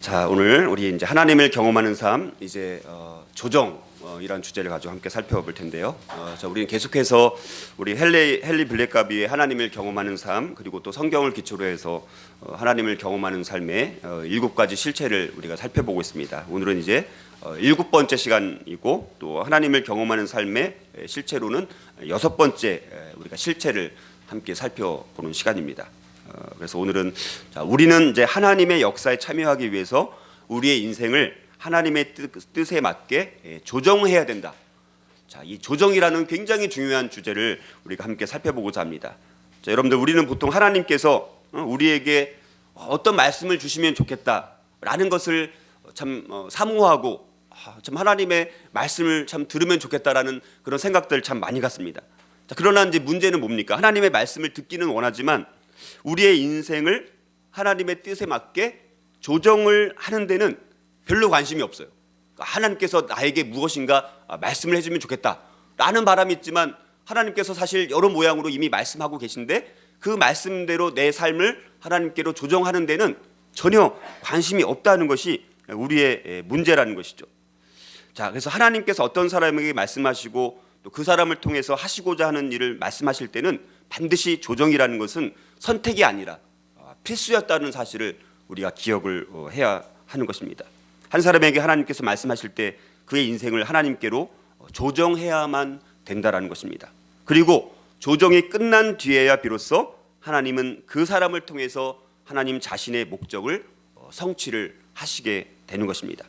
자, 오늘 우리 이제 하나님을 경험하는 삶, 이제 조정이란 주제를 가지고 함께 살펴볼 텐데요. 자, 우리는 계속해서 우리 헨리 블랙가비의 하나님을 경험하는 삶, 그리고 또 성경을 기초로 해서 하나님을 경험하는 삶의 7가지 실체를 우리가 살펴보고 있습니다. 오늘은 이제 7번째 시간이고, 또 하나님을 경험하는 삶의 실체로는 6번째 우리가 실체를 함께 살펴보는 시간입니다. 그래서 오늘은 우리는 이제 하나님의 역사에 참여하기 위해서 우리의 인생을 하나님의 뜻에 맞게 조정해야 된다. 자, 이 조정이라는 굉장히 중요한 주제를 우리가 함께 살펴보고자 합니다. 자, 여러분들, 우리는 보통 하나님께서 우리에게 어떤 말씀을 주시면 좋겠다라는 것을 참 사모하고 참 하나님의 말씀을 참 들으면 좋겠다라는 그런 생각들 참 많이 갖습니다. 자, 그러나 이제 문제는 뭡니까? 하나님의 말씀을 듣기는 원하지만 우리의 인생을 하나님의 뜻에 맞게 조정을 하는 데는 별로 관심이 없어요. 하나님께서 나에게 무엇인가 말씀을 해주면 좋겠다라는 바람이 있지만, 하나님께서 사실 여러 모양으로 이미 말씀하고 계신데 그 말씀대로 내 삶을 하나님께로 조정하는 데는 전혀 관심이 없다는 것이 우리의 문제라는 것이죠. 자, 그래서 하나님께서 어떤 사람에게 말씀하시고 또 그 사람을 통해서 하시고자 하는 일을 말씀하실 때는 반드시 조정이라는 것은 선택이 아니라 필수였다는 사실을 우리가 기억을 해야 하는 것입니다. 한 사람에게 하나님께서 말씀하실 때 그의 인생을 하나님께로 조정해야만 된다라는 것입니다. 그리고 조정이 끝난 뒤에야 비로소 하나님은 그 사람을 통해서 하나님 자신의 목적을 성취를 하시게 되는 것입니다.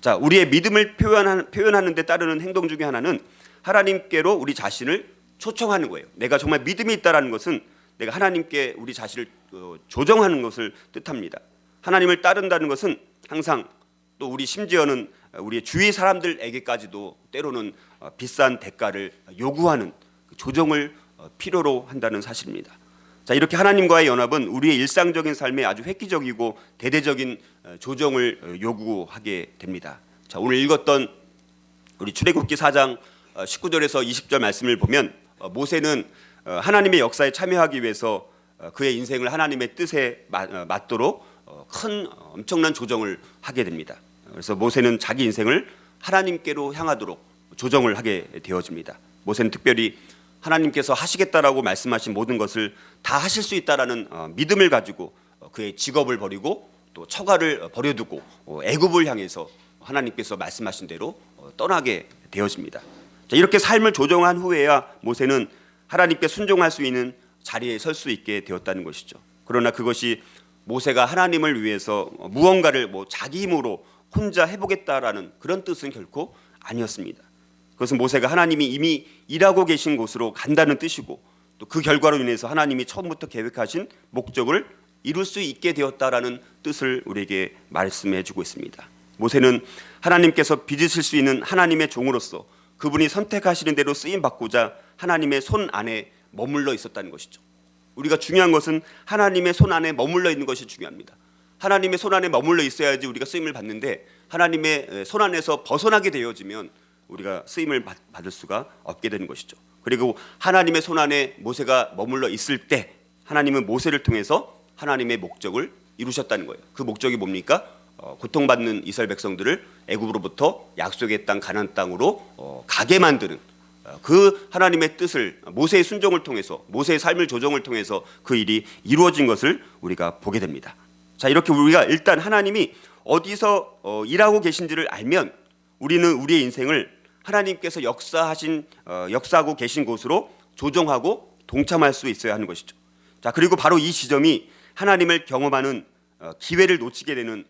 자, 우리의 믿음을 표현하는 데 따르는 행동 중에 하나는 하나님께로 우리 자신을 초청하는 거예요. 내가 정말 믿음이 있다라는 것은 내가 하나님께 우리 자신을 조정하는 것을 뜻합니다. 하나님을 따른다는 것은 항상, 또 우리 심지어는 우리의 주위 사람들에게까지도 때로는 비싼 대가를 요구하는 조정을 필요로 한다는 사실입니다. 자, 이렇게 하나님과의 연합은 우리의 일상적인 삶에 아주 획기적이고 대대적인 조정을 요구하게 됩니다. 자, 오늘 읽었던 우리 출애굽기 4장 19절에서 20절 말씀을 보면 모세는 하나님의 역사에 참여하기 위해서 그의 인생을 하나님의 뜻에 맞도록 큰 엄청난 조정을 하게 됩니다. 그래서 모세는 자기 인생을 하나님께로 향하도록 조정을 하게 되어집니다. 모세는 특별히 하나님께서 하시겠다라고 말씀하신 모든 것을 다 하실 수 있다라는 믿음을 가지고 그의 직업을 버리고 또 처가를 버려두고 애굽을 향해서 하나님께서 말씀하신 대로 떠나게 되어집니다. 자, 이렇게 삶을 조정한 후에야 모세는 하나님께 순종할 수 있는 자리에 설 수 있게 되었다는 것이죠. 그러나 그것이 모세가 하나님을 위해서 무언가를 자기 힘으로 혼자 해보겠다라는 그런 뜻은 결코 아니었습니다. 그것은 모세가 하나님이 이미 일하고 계신 곳으로 간다는 뜻이고, 또 그 결과로 인해서 하나님이 처음부터 계획하신 목적을 이룰 수 있게 되었다라는 뜻을 우리에게 말씀해 주고 있습니다. 모세는 하나님께서 빚으실 수 있는 하나님의 종으로서 그분이 선택하시는 대로 쓰임 받고자 하나님의 손 안에 머물러 있었다는 것이죠. 우리가 중요한 것은 하나님의 손 안에 머물러 있는 것이 중요합니다. 하나님의 손 안에 머물러 있어야지 우리가 쓰임을 받는데, 하나님의 손 안에서 벗어나게 되어지면 우리가 쓰임을 받을 수가 없게 되는 것이죠. 그리고 하나님의 손 안에 모세가 머물러 있을 때 하나님은 모세를 통해서 하나님의 목적을 이루셨다는 거예요. 그 목적이 뭡니까? 고통받는 이스라엘 백성들을 애굽으로부터 약속의 땅 가나안 땅으로 가게 만드는 그 하나님의 뜻을 모세의 순종을 통해서, 모세의 삶을 조정을 통해서 그 일이 이루어진 것을 우리가 보게 됩니다. 자, 이렇게 우리가 일단 하나님이 어디서 일하고 계신지를 알면 우리는 우리의 인생을 하나님께서 역사하고 계신 곳으로 조정하고 동참할 수 있어야 하는 것이죠. 자, 그리고 바로 이 지점이 하나님을 경험하는 기회를 놓치게 되는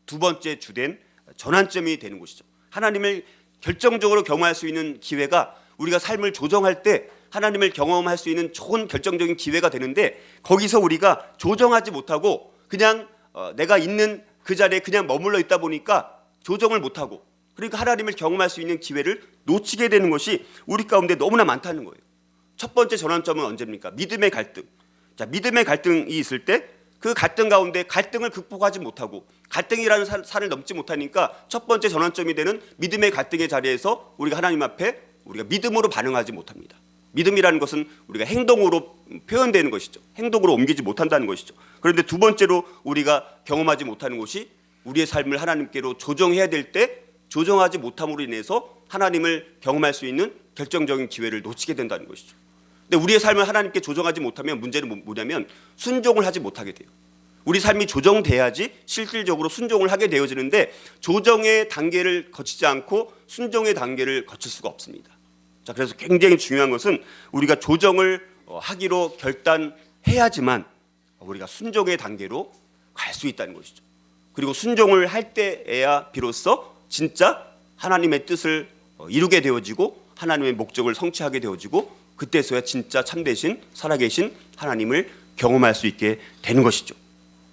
두 번째 주된 전환점이 되는 것이죠. 하나님을 결정적으로 경험할 수 있는 기회가, 우리가 삶을 조정할 때 하나님을 경험할 수 있는 좋은 결정적인 기회가 되는데, 거기서 우리가 조정하지 못하고 그냥 내가 있는 그 자리에 그냥 머물러 있다 보니까 조정을 못하고, 그러니까 하나님을 경험할 수 있는 기회를 놓치게 되는 것이 우리 가운데 너무나 많다는 거예요. 첫 번째 전환점은 언제입니까? 믿음의 갈등. 자, 믿음의 갈등이 있을 때 그 갈등 가운데 갈등을 극복하지 못하고 갈등이라는 산을 넘지 못하니까 첫 번째 전환점이 되는 믿음의 갈등의 자리에서 우리가 하나님 앞에 우리가 믿음으로 반응하지 못합니다. 믿음이라는 것은 우리가 행동으로 표현되는 것이죠. 행동으로 옮기지 못한다는 것이죠. 그런데 두 번째로 우리가 경험하지 못하는 것이 우리의 삶을 하나님께로 조정해야 될 때 조정하지 못함으로 인해서 하나님을 경험할 수 있는 결정적인 기회를 놓치게 된다는 것이죠. 근데 우리의 삶을 하나님께 조정하지 못하면 문제는 뭐냐면 순종을 하지 못하게 돼요. 우리 삶이 조정돼야지 실질적으로 순종을 하게 되어지는데 조정의 단계를 거치지 않고 순종의 단계를 거칠 수가 없습니다. 자, 그래서 굉장히 중요한 것은 우리가 조정을 하기로 결단해야지만 우리가 순종의 단계로 갈 수 있다는 것이죠. 그리고 순종을 할 때에야 비로소 진짜 하나님의 뜻을 이루게 되어지고 하나님의 목적을 성취하게 되어지고 그때서야 진짜 참되신 살아계신 하나님을 경험할 수 있게 되는 것이죠.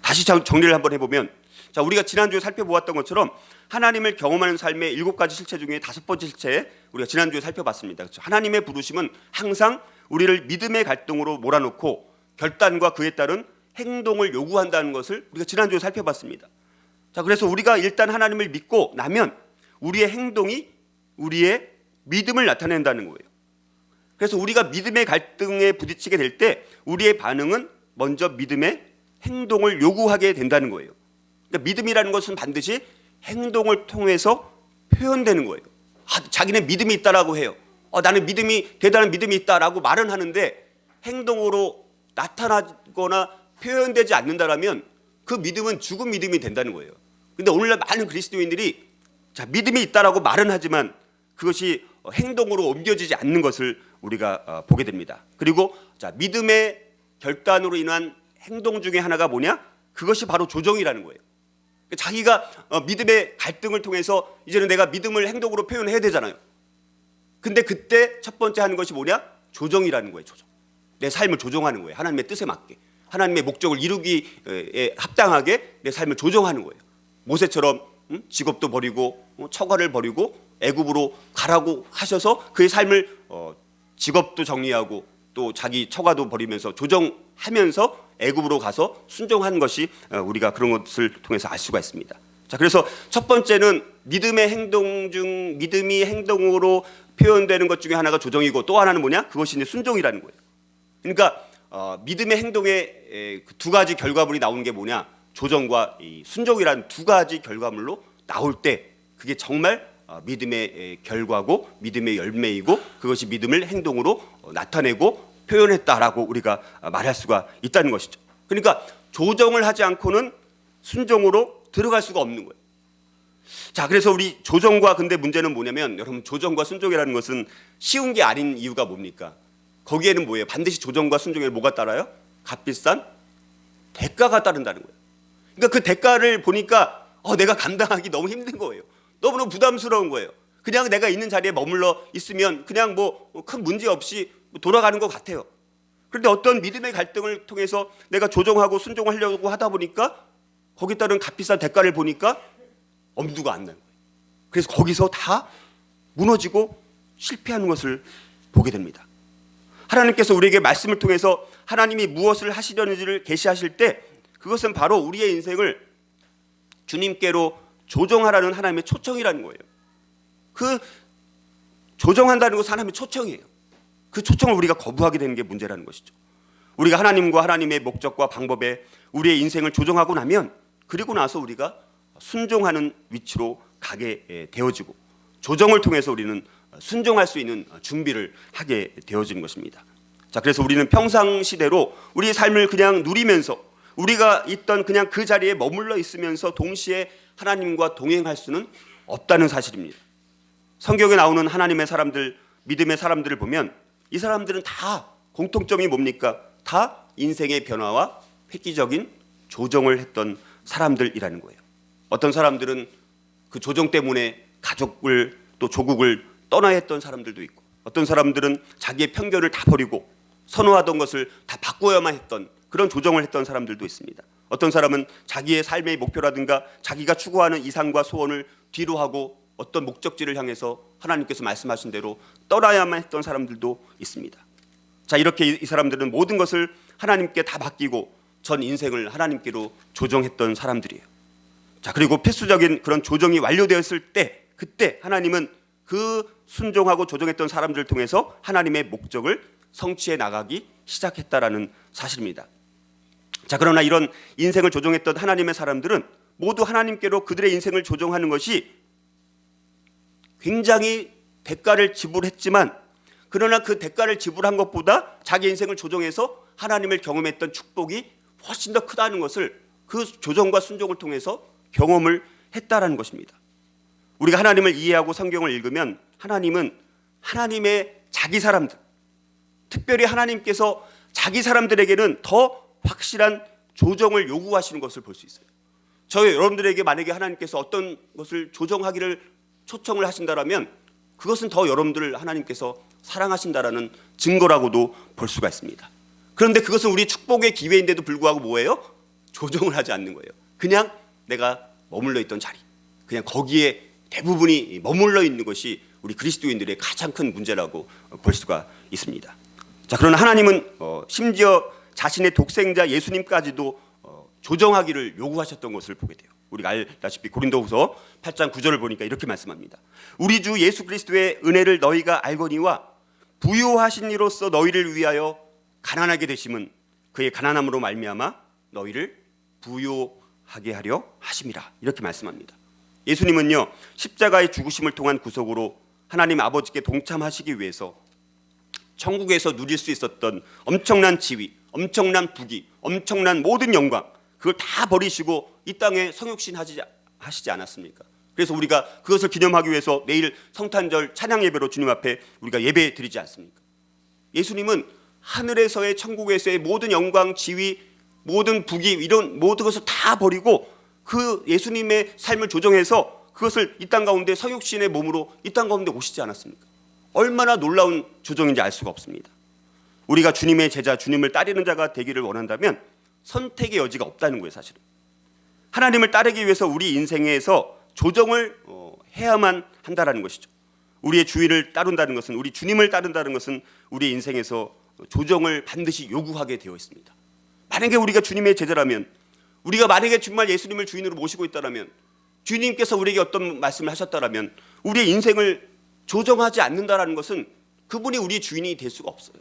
다시 정리를 한번 해보면, 자, 우리가 지난주에 살펴보았던 것처럼 하나님을 경험하는 삶의 7가지 실체 중에 5번째 실체에 우리가 지난주에 살펴봤습니다. 그렇죠? 하나님의 부르심은 항상 우리를 믿음의 갈등으로 몰아넣고 결단과 그에 따른 행동을 요구한다는 것을 우리가 지난주에 살펴봤습니다. 자, 그래서 우리가 일단 하나님을 믿고 나면 우리의 행동이 우리의 믿음을 나타낸다는 거예요. 그래서 우리가 믿음의 갈등에 부딪히게 될 때 우리의 반응은 먼저 믿음의 행동을 요구하게 된다는 거예요. 그러니까 믿음이라는 것은 반드시 행동을 통해서 표현되는 거예요. 자기는 믿음이 있다라고 해요. 나는 대단한 믿음이 있다라고 말은 하는데 행동으로 나타나거나 표현되지 않는다라면 그 믿음은 죽은 믿음이 된다는 거예요. 근데 오늘날 많은 그리스도인들이 믿음이 있다라고 말은 하지만 그것이 행동으로 옮겨지지 않는 것을 우리가 보게 됩니다. 그리고 믿음의 결단으로 인한 행동 중에 하나가 뭐냐? 그것이 바로 조정이라는 거예요. 자기가 믿음의 갈등을 통해서 이제는 내가 믿음을 행동으로 표현해야 되잖아요. 근데 그때 첫 번째 하는 것이 뭐냐? 조정이라는 거예요. 조정. 내 삶을 조정하는 거예요. 하나님의 뜻에 맞게. 하나님의 목적을 이루기에 합당하게 내 삶을 조정하는 거예요. 모세처럼 직업도 버리고 처가를 버리고 애굽으로 가라고 하셔서 그의 삶을 직업도 정리하고 또 자기 처가도 버리면서 조정하면서 애굽으로 가서 순종한 것이 우리가 그런 것을 통해서 알 수가 있습니다. 자, 그래서 첫 번째는 믿음의 행동 중 믿음이 행동으로 표현되는 것 중에 하나가 조정이고 또 하나는 뭐냐? 그것이 이제 순종이라는 거예요. 그러니까 믿음의 행동의 두 가지 결과물이 나오는 게 뭐냐? 조정과 이 순종이라는 두 가지 결과물로 나올 때 그게 정말 믿음의 결과고 믿음의 열매이고 그것이 믿음을 행동으로 나타내고 표현했다라고 우리가 말할 수가 있다는 것이죠. 그러니까 조정을 하지 않고는 순종으로 들어갈 수가 없는 거예요. 자, 그래서 우리 조정과 근데 문제는 뭐냐면 여러분 조정과 순종이라는 것은 쉬운 게 아닌 이유가 뭡니까? 거기에는 뭐예요? 반드시 조정과 순종에 뭐가 따라요? 값비싼 대가가 따른다는 거예요. 그러니까 그 대가를 보니까 내가 감당하기 너무 힘든 거예요. 너무너무 부담스러운 거예요. 그냥 내가 있는 자리에 머물러 있으면 그냥 뭐 큰 문제 없이 돌아가는 것 같아요. 그런데 어떤 믿음의 갈등을 통해서 내가 조정하고 순종하려고 하다 보니까 거기에 따른 값비싼 대가를 보니까 엄두가 안 나는 거예요. 그래서 거기서 다 무너지고 실패하는 것을 보게 됩니다. 하나님께서 우리에게 말씀을 통해서 하나님이 무엇을 하시려는지를 계시하실 때 그것은 바로 우리의 인생을 주님께로 조정하라는 하나님의 초청이라는 거예요. 그 조정한다는 것은 하나님의 초청이에요. 그 초청을 우리가 거부하게 되는 게 문제라는 것이죠. 우리가 하나님과 하나님의 목적과 방법에 우리의 인생을 조정하고 나면 그리고 나서 우리가 순종하는 위치로 가게 되어지고 조정을 통해서 우리는 순종할 수 있는 준비를 하게 되어지는 것입니다. 자, 그래서 우리는 평상시대로 우리의 삶을 그냥 누리면서 우리가 있던 그냥 그 자리에 머물러 있으면서 동시에 하나님과 동행할 수는 없다는 사실입니다. 성경에 나오는 하나님의 사람들, 믿음의 사람들을 보면 이 사람들은 다 공통점이 뭡니까? 다 인생의 변화와 획기적인 조정을 했던 사람들이라는 거예요. 어떤 사람들은 그 조정 때문에 가족을 또 조국을 떠나야 했던 사람들도 있고 어떤 사람들은 자기의 편견을 다 버리고 선호하던 것을 다 바꿔야만 했던 그런 조정을 했던 사람들도 있습니다. 어떤 사람은 자기의 삶의 목표라든가 자기가 추구하는 이상과 소원을 뒤로 하고 어떤 목적지를 향해서 하나님께서 말씀하신 대로 떠나야만 했던 사람들도 있습니다. 자, 이렇게 이 사람들은 모든 것을 하나님께 다 맡기고 전 인생을 하나님께로 조정했던 사람들이에요. 자, 그리고 필수적인 그런 조정이 완료되었을 때 그때 하나님은 그 순종하고 조정했던 사람들을 통해서 하나님의 목적을 성취해 나가기 시작했다라는 사실입니다. 자, 그러나 이런 인생을 조정했던 하나님의 사람들은 모두 하나님께로 그들의 인생을 조정하는 것이 굉장히 대가를 지불했지만, 그러나 그 대가를 지불한 것보다 자기 인생을 조정해서 하나님을 경험했던 축복이 훨씬 더 크다는 것을 그 조정과 순종을 통해서 경험을 했다라는 것입니다. 우리가 하나님을 이해하고 성경을 읽으면 하나님은 하나님의 자기 사람들, 특별히 하나님께서 자기 사람들에게는 더 확실한 조정을 요구하시는 것을 볼 수 있어요. 저희 여러분들에게 만약에 하나님께서 어떤 것을 조정하기를 초청을 하신다라면 그것은 더 여러분들을 하나님께서 사랑하신다라는 증거라고도 볼 수가 있습니다. 그런데 그것은 우리 축복의 기회인데도 불구하고 뭐예요? 조정을 하지 않는 거예요. 그냥 내가 머물러 있던 자리, 그냥 거기에 대부분이 머물러 있는 것이 우리 그리스도인들의 가장 큰 문제라고 볼 수가 있습니다. 자, 그러나 하나님은 심지어 자신의 독생자 예수님까지도 조정하기를 요구하셨던 것을 보게 돼요. 우리가 알다시피 고린도후서 8장 9절을 보니까 이렇게 말씀합니다. 우리 주 예수 그리스도의 은혜를 너희가 알거니와 부요하신 이로써 너희를 위하여 가난하게 되심은 그의 가난함으로 말미암아 너희를 부요하게 하려 하심이라. 이렇게 말씀합니다. 예수님은요, 십자가의 죽으심을 통한 구속으로 하나님 아버지께 동참하시기 위해서 천국에서 누릴 수 있었던 엄청난 지위, 엄청난 부귀, 엄청난 모든 영광, 그걸 다 버리시고 이 땅에 성육신 하시지 않았습니까? 그래서 우리가 그것을 기념하기 위해서 내일 성탄절 찬양 예배로 주님 앞에 우리가 예배 드리지 않습니까? 예수님은 하늘에서의 천국에서의 모든 영광, 지위, 모든 부귀, 이런 모든 것을 다 버리고 그 예수님의 삶을 조정해서 그것을 이 땅 가운데 성육신의 몸으로 이 땅 가운데 오시지 않았습니까? 얼마나 놀라운 조정인지 알 수가 없습니다. 우리가 주님의 제자, 주님을 따르는 자가 되기를 원한다면 선택의 여지가 없다는 거예요. 사실은 하나님을 따르기 위해서 우리 인생에서 조정을 해야만 한다라는 것이죠. 우리의 주의를 따른다는 것은, 우리 주님을 따른다는 것은 우리의 인생에서 조정을 반드시 요구하게 되어 있습니다. 만약에 우리가 주님의 제자라면, 우리가 만약에 정말 예수님을 주인으로 모시고 있다라면, 주님께서 우리에게 어떤 말씀을 하셨다라면 우리의 인생을 조정하지 않는다라는 것은 그분이 우리의 주인이 될 수가 없어요.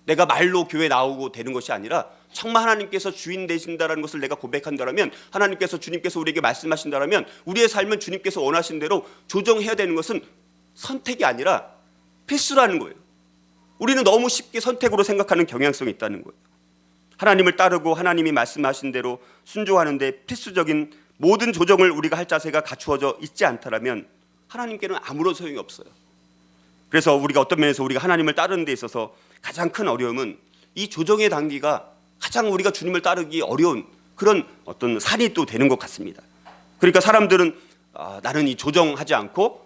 내가 말로 교회 나오고 되는 것이 아니라 정말 하나님께서 주인 되신다라는 것을 내가 고백한다라면, 하나님께서, 주님께서 우리에게 말씀하신다라면 우리의 삶은 주님께서 원하신 대로 조정해야 되는 것은 선택이 아니라 필수라는 거예요. 우리는 너무 쉽게 선택으로 생각하는 경향성이 있다는 거예요. 하나님을 따르고 하나님이 말씀하신 대로 순종하는데 필수적인 모든 조정을 우리가 할 자세가 갖추어져 있지 않다라면 하나님께는 아무런 소용이 없어요. 그래서 우리가 어떤 면에서 우리가 하나님을 따르는 데 있어서 가장 큰 어려움은 이 조정의 단계가 가장 우리가 주님을 따르기 어려운 그런 어떤 산이 또 되는 것 같습니다. 그러니까 사람들은 나는 이 조정하지 않고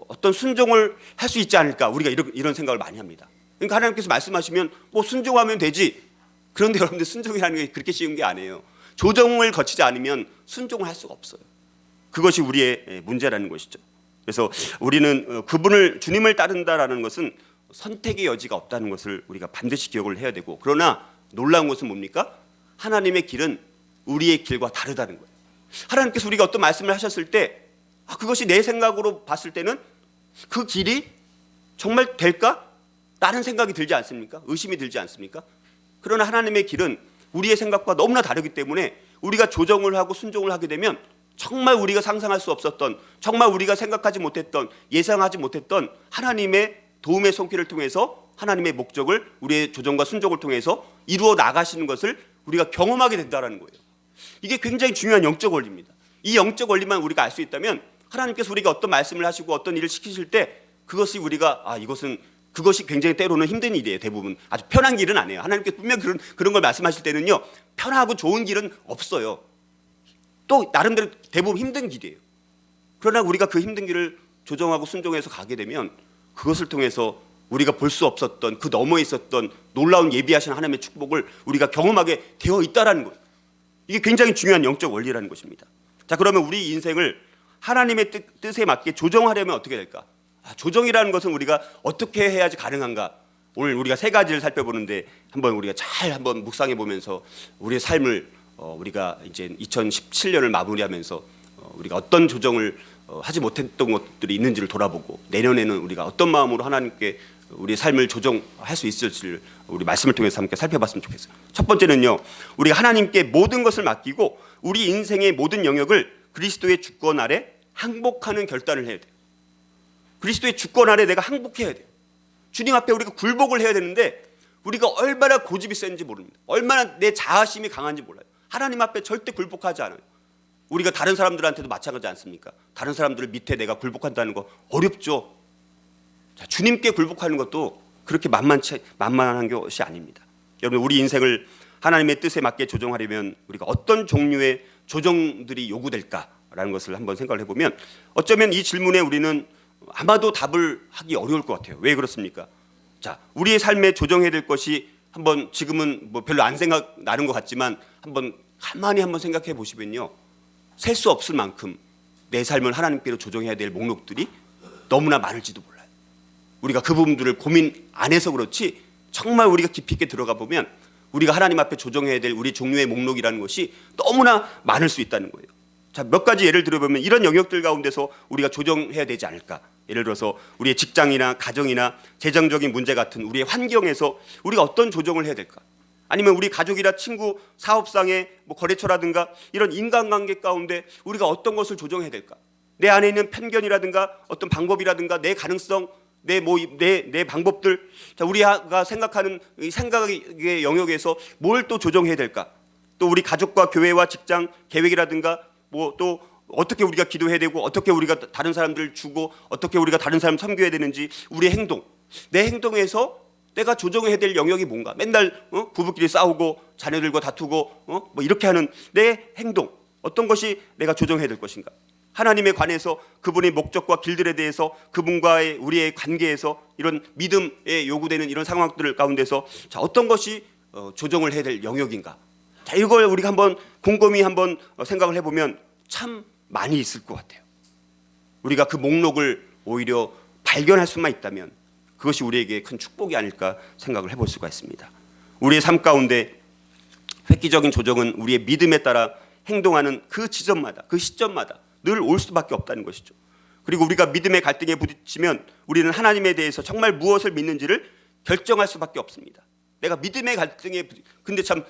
어떤 순종을 할 수 있지 않을까, 우리가 이런 생각을 많이 합니다. 그러니까 하나님께서 말씀하시면 뭐 순종하면 되지. 그런데 여러분들, 순종이라는 게 그렇게 쉬운 게 아니에요. 조정을 거치지 않으면 순종을 할 수가 없어요. 그것이 우리의 문제라는 것이죠. 그래서 우리는 주님을 따른다라는 것은 선택의 여지가 없다는 것을 우리가 반드시 기억을 해야 되고, 그러나 놀라운 것은 뭡니까? 하나님의 길은 우리의 길과 다르다는 거예요. 하나님께서 우리가 어떤 말씀을 하셨을 때 그것이 내 생각으로 봤을 때는 그 길이 정말 될까? 라는 생각이 들지 않습니까? 의심이 들지 않습니까? 그러나 하나님의 길은 우리의 생각과 너무나 다르기 때문에 우리가 조정을 하고 순종을 하게 되면 정말 우리가 상상할 수 없었던, 정말 우리가 생각하지 못했던, 예상하지 못했던 하나님의 도움의 손길을 통해서 하나님의 목적을 우리의 조정과 순종을 통해서 이루어 나가시는 것을 우리가 경험하게 된다는 거예요. 이게 굉장히 중요한 영적 원리입니다. 이 영적 원리만 우리가 알 수 있다면 하나님께서 우리가 어떤 말씀을 하시고 어떤 일을 시키실 때 그것이 우리가 그것이 굉장히 때로는 힘든 일이에요. 대부분 아주 편한 길은 아니에요. 하나님께서 분명 그런 걸 말씀하실 때는요, 편하고 좋은 길은 없어요. 또 나름대로 대부분 힘든 길이에요. 그러나 우리가 그 힘든 길을 조정하고 순종해서 가게 되면 그것을 통해서 우리가 볼 수 없었던 그 너머에 있었던 놀라운 예비하신 하나님의 축복을 우리가 경험하게 되어 있다라는 거예요. 이게 굉장히 중요한 영적 원리라는 것입니다. 자, 그러면 우리 인생을 하나님의 뜻에 맞게 조정하려면 어떻게 될까? 조정이라는 것은 우리가 어떻게 해야지 가능한가? 오늘 우리가 세 가지를 살펴보는데 우리가 잘 묵상해 보면서 우리의 삶을 우리가 이제 2017년을 마무리하면서 우리가 어떤 조정을 하지 못했던 것들이 있는지를 돌아보고 내년에는 우리가 어떤 마음으로 하나님께 우리의 삶을 조정할 수 있을지를 우리 말씀을 통해서 함께 살펴봤으면 좋겠어요. 첫 번째는요, 우리가 하나님께 모든 것을 맡기고 우리 인생의 모든 영역을 그리스도의 주권 아래 항복하는 결단을 해야 돼요. 그리스도의 주권 아래 내가 항복해야 돼요. 주님 앞에 우리가 굴복을 해야 되는데 우리가 얼마나 고집이 센지 모릅니다. 얼마나 내 자아심이 강한지 몰라요. 하나님 앞에 절대 굴복하지 않아요. 우리가 다른 사람들한테도 마찬가지 않습니까? 다른 사람들 밑에 내가 굴복한다는 거 어렵죠. 자, 주님께 굴복하는 것도 그렇게 만만한 것이 아닙니다. 여러분, 우리 인생을 하나님의 뜻에 맞게 조정하려면 우리가 어떤 종류의 조정들이 요구될까라는 것을 한번 생각을 해보면 어쩌면 이 질문에 우리는 아마도 답을 하기 어려울 것 같아요. 왜 그렇습니까? 자, 우리의 삶에 조정해야 될 것이 한번 지금은 뭐 별로 안 생각나는 것 같지만 한번 가만히 한번 생각해 보시면요, 셀 수 없을 만큼 내 삶을 하나님께로 조정해야 될 목록들이 너무나 많을지도 몰라요. 우리가 그 부분들을 고민 안 해서 그렇지 정말 우리가 깊이 있게 들어가 보면 우리가 하나님 앞에 조정해야 될 우리 종류의 목록이라는 것이 너무나 많을 수 있다는 거예요. 자, 몇 가지 예를 들어보면 이런 영역들 가운데서 우리가 조정해야 되지 않을까. 예를 들어서 우리의 직장이나 가정이나 재정적인 문제 같은 우리의 환경에서 우리가 어떤 조정을 해야 될까. 아니면 우리 가족이나 친구, 사업상의 뭐 거래처라든가 이런 인간관계 가운데 우리가 어떤 것을 조정해야 될까. 내 안에 있는 편견이라든가 어떤 방법이라든가 내 가능성, 내 방법들, 자, 우리가 생각하는 이 생각의 영역에서 뭘 또 조정해야 될까. 또 우리 가족과 교회와 직장 계획이라든가 뭐 또 어떻게 우리가 기도해야 되고 어떻게 우리가 다른 사람들을 주고 어떻게 우리가 다른 사람 섬겨야 되는지, 우리의 행동, 내 행동에서 내가 조정해야 될 영역이 뭔가. 맨날 부부끼리 싸우고 자녀들과 다투고 뭐 이렇게 하는 내 행동, 어떤 것이 내가 조정해야 될 것인가. 하나님에 관해서 그분의 목적과 길들에 대해서 그분과의 우리의 관계에서 이런 믿음에 요구되는 이런 상황들 가운데서 자, 어떤 것이 조정을 해야 될 영역인가. 자, 이걸 우리가 한번 곰곰이 한번 생각을 해보면 참 많이 있을 것 같아요. 우리가 그 목록을 오히려 발견할 수만 있다면 그것이 우리에게 큰 축복이 아닐까 생각을 해볼 수가 있습니다. 우리의 삶 가운데 획기적인 조정은 우리의 믿음에 따라 행동하는 그 지점마다, 그 시점마다 늘 올 수밖에 없다는 것이죠. 그리고 우리가 믿음의 갈등에 부딪히면 우리는 하나님에 대해서 정말 무엇을 믿는지를 결정할 수밖에 없습니다. 내가 믿음의 갈등에 근데 참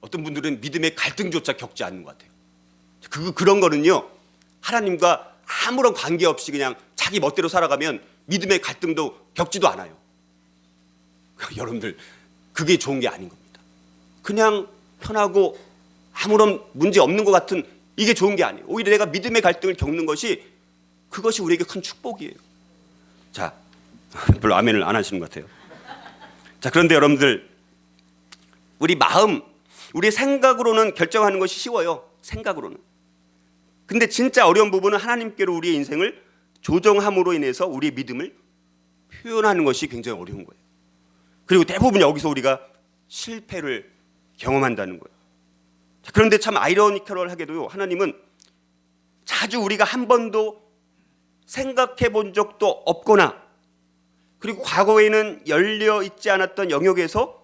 어떤 분들은 믿음의 갈등조차 겪지 않는 것 같아요. 그런 거는요, 하나님과 아무런 관계없이 그냥 자기 멋대로 살아가면 믿음의 갈등도 겪지도 않아요. 여러분들, 그게 좋은 게 아닌 겁니다. 그냥 편하고 아무런 문제 없는 것 같은 이게 좋은 게 아니에요. 오히려 내가 믿음의 갈등을 겪는 것이 그것이 우리에게 큰 축복이에요. 자, 별로 아멘을 안 하시는 것 같아요. 자, 그런데 여러분들, 우리 마음, 우리 생각으로는 결정하는 것이 쉬워요. 생각으로는. 근데 진짜 어려운 부분은 하나님께로 우리의 인생을 조정함으로 인해서 우리의 믿음을 표현하는 것이 굉장히 어려운 거예요. 그리고 대부분 여기서 우리가 실패를 경험한다는 거예요. 자, 그런데 참 아이러니컬하게도요, 하나님은 자주 우리가 한 번도 생각해 본 적도 없거나 그리고 과거에는 열려 있지 않았던 영역에서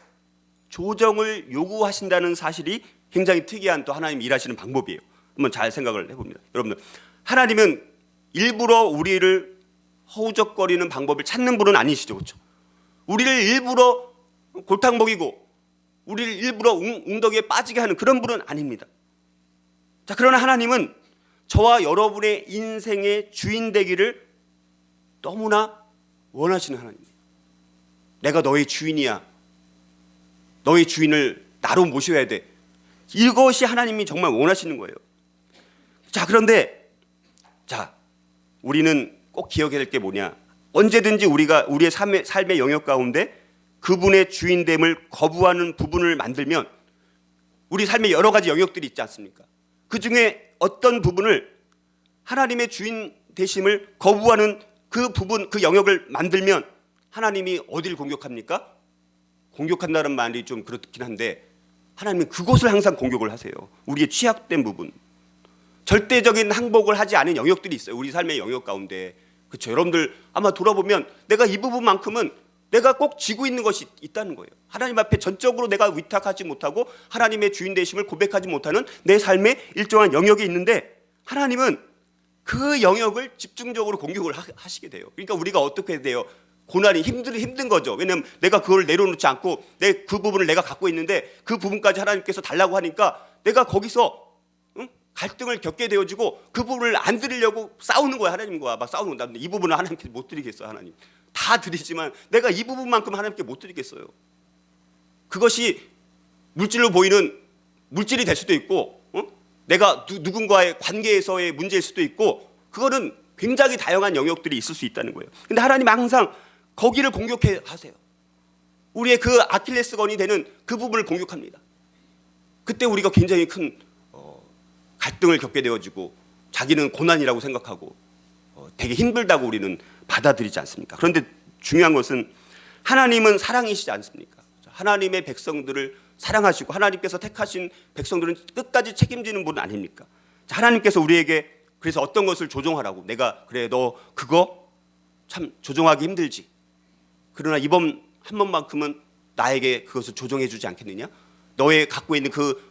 조정을 요구하신다는 사실이 굉장히 특이한 또 하나님 일하시는 방법이에요. 한번 잘 생각을 해봅니다. 여러분들, 하나님은 일부러 우리를 허우적거리는 방법을 찾는 분은 아니시죠, 그렇죠? 우리를 일부러 골탕 먹이고 우리를 일부러 웅덩이에 빠지게 하는 그런 분은 아닙니다. 자, 그러나 하나님은 저와 여러분의 인생의 주인 되기를 너무나 원하시는 하나님이에요. 내가 너의 주인이야. 너의 주인을 나로 모셔야 돼. 이것이 하나님이 정말 원하시는 거예요. 자, 그런데 자, 우리는 꼭 기억해야 될 게 뭐냐? 언제든지 우리가 우리의 삶의 영역 가운데 그분의 주인됨을 거부하는 부분을 만들면 우리 삶의 여러 가지 영역들이 있지 않습니까? 그 중에 어떤 부분을 하나님의 주인 되심을 거부하는 그 부분, 그 영역을 만들면 하나님이 어디를 공격합니까? 공격한다는 말이 좀 그렇긴 한데 하나님은 그곳을 항상 공격을 하세요. 우리의 취약된 부분, 절대적인 항복을 하지 않은 영역들이 있어요. 우리 삶의 영역 가운데. 그렇죠? 여러분들 아마 돌아보면 내가 이 부분만큼은 내가 꼭 쥐고 있는 것이 있다는 거예요. 하나님 앞에 전적으로 내가 위탁하지 못하고 하나님의 주인 되심을 고백하지 못하는 내 삶의 일정한 영역이 있는데 하나님은 그 영역을 집중적으로 공격을 하시게 돼요. 그러니까 우리가 어떻게 돼요? 고난이 힘든 거죠. 왜냐하면 내가 그걸 내려놓지 않고 그 부분을 내가 갖고 있는데 그 부분까지 하나님께서 달라고 하니까 내가 거기서 갈등을 겪게 되어지고 그 부분을 안 드리려고 싸우는 거야. 하나님과 막 싸우는 거야. 이 부분은 하나님께 못 드리겠어. 하나님 다 드리지만 내가 이 부분만큼 하나님께 못 드리겠어요. 그것이 물질로 보이는 물질이 될 수도 있고, 내가 누군가의 관계에서의 문제일 수도 있고, 그거는 굉장히 다양한 영역들이 있을 수 있다는 거예요. 근데 하나님 항상 거기를 공격해 하세요. 우리의 그 아킬레스건이 되는 그 부분을 공격합니다. 그때 우리가 굉장히 큰 갈등을 겪게 되어지고 자기는 고난이라고 생각하고 되게 힘들다고 우리는 받아들이지 않습니까? 그런데 중요한 것은 하나님은 사랑이시지 않습니까? 하나님의 백성들을 사랑하시고 하나님께서 택하신 백성들은 끝까지 책임지는 분은 아닙니까? 하나님께서 우리에게 그래서 어떤 것을 조종하라고, 내가 그래 너 그거 참 조종하기 힘들지, 그러나 이번 한 번만큼은 나에게 그것을 조종해 주지 않겠느냐? 너의 갖고 있는 그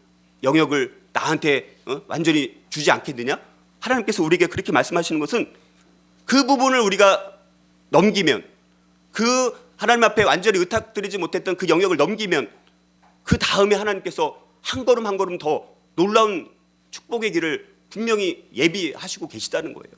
영역을 나한테 완전히 주지 않겠느냐? 하나님께서 우리에게 그렇게 말씀하시는 것은 그 부분을 우리가 넘기면, 그 하나님 앞에 완전히 의탁드리지 못했던 그 영역을 넘기면 그 다음에 하나님께서 한 걸음 한 걸음 더 놀라운 축복의 길을 분명히 예비하시고 계시다는 거예요.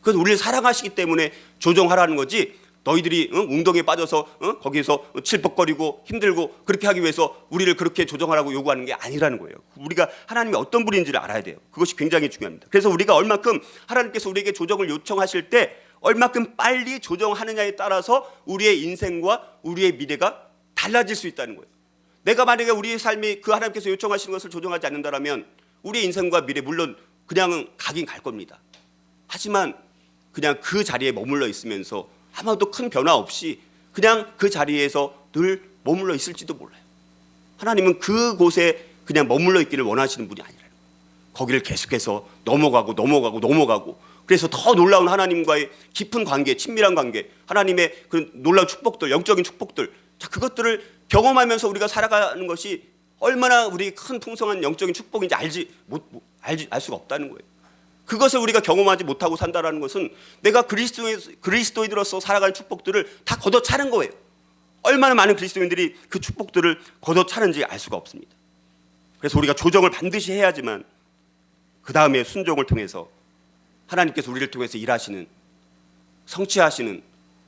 그래서 우리를 사랑하시기 때문에 조정하라는 거지, 너희들이 웅덩이에 빠져서 거기에서 칠퍽거리고 힘들고 그렇게 하기 위해서 우리를 그렇게 조정하라고 요구하는 게 아니라는 거예요. 우리가 하나님이 어떤 분인지를 알아야 돼요. 그것이 굉장히 중요합니다. 그래서 우리가 얼마큼 하나님께서 우리에게 조정을 요청하실 때 얼마큼 빨리 조정하느냐에 따라서 우리의 인생과 우리의 미래가 달라질 수 있다는 거예요. 내가 만약에 우리의 삶이 그 하나님께서 요청하시는 것을 조정하지 않는다면 우리의 인생과 미래 물론 그냥 가긴 갈 겁니다. 하지만 그냥 그 자리에 머물러 있으면서 아마도 큰 변화 없이 그냥 그 자리에서 늘 머물러 있을지도 몰라요. 하나님은 그곳에 그냥 머물러 있기를 원하시는 분이 아니라요. 거기를 계속해서 넘어가고 그래서 더 놀라운 하나님과의 깊은 관계, 친밀한 관계, 하나님의 그 놀라운 축복들, 영적인 축복들, 자, 그것들을 경험하면서 우리가 살아가는 것이 얼마나 우리 큰 풍성한 영적인 축복인지 알 수가 없다는 거예요. 그것을 우리가 경험하지 못하고 산다는 것은 내가 그리스도인으로서 살아가는 축복들을 다 걷어차는 거예요. 얼마나 많은 그리스도인들이 그 축복들을 걷어차는지 알 수가 없습니다. 그래서 우리가 조정을 반드시 해야지만 그 다음에 순종을 통해서 하나님께서 우리를 통해서 일하시는, 성취하시는